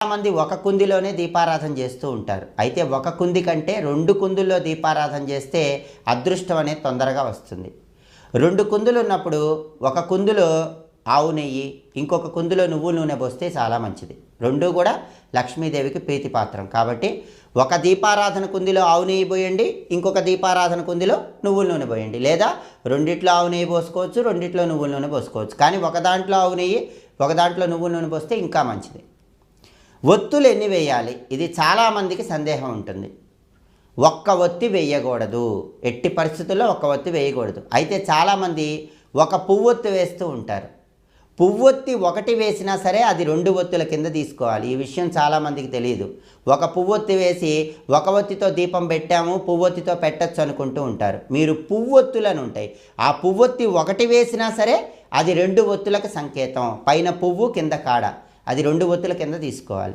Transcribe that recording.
చాలామంది ఒక కుందిలోనే దీపారాధన చేస్తూ ఉంటారు. అయితే ఒక కుంది కంటే 2 కుందుల్లో దీపారాధన చేస్తే అదృష్టం అనేది తొందరగా వస్తుంది. 2 కుందులు ఉన్నప్పుడు ఒక కుందులో ఆవు నెయ్యి, ఇంకొక కుందులో నువ్వుల నూనె పోస్తే చాలా మంచిది. రెండూ కూడా లక్ష్మీదేవికి ప్రీతిపాత్రం. కాబట్టి ఒక దీపారాధన కుందిలో ఆవు నెయ్యి పోయండి, ఇంకొక దీపారాధన కుందిలో నువ్వుల నూనె పోయండి. లేదా రెండిట్లో ఆవు నెయ్యి పోసుకోవచ్చు, రెండిట్లో నువ్వుల నూనె పోసుకోవచ్చు. కానీ ఒక దాంట్లో ఆవు నెయ్యి, ఒక దాంట్లో నువ్వుల నూనె పోస్తే ఇంకా మంచిది. ఒత్తులు ఎన్ని వేయాలి? ఇది చాలామందికి సందేహం ఉంటుంది. ఒక్క ఒత్తి వేయకూడదు, ఎట్టి పరిస్థితుల్లో ఒక్క ఒత్తి వేయకూడదు. అయితే చాలామంది ఒక పువ్వొత్తి వేస్తూ ఉంటారు. పువ్వొత్తి ఒకటి వేసినా సరే అది 2 ఒత్తుల కింద తీసుకోవాలి. ఈ విషయం చాలామందికి తెలియదు. ఒక పువ్వొత్తి వేసి ఒక ఒత్తితో దీపం పెట్టాము, పువ్వొత్తితో పెట్టచ్చు అనుకుంటూ ఉంటారు. మీరు పువ్వొత్తులను ఉంటాయి, ఆ పువ్వొత్తి ఒకటి వేసినా సరే అది 2 ఒత్తులకు సంకేతం. పైన పువ్వు కింద కాడ, అది 2 ఒత్తుల కింద తీసుకోవాలి.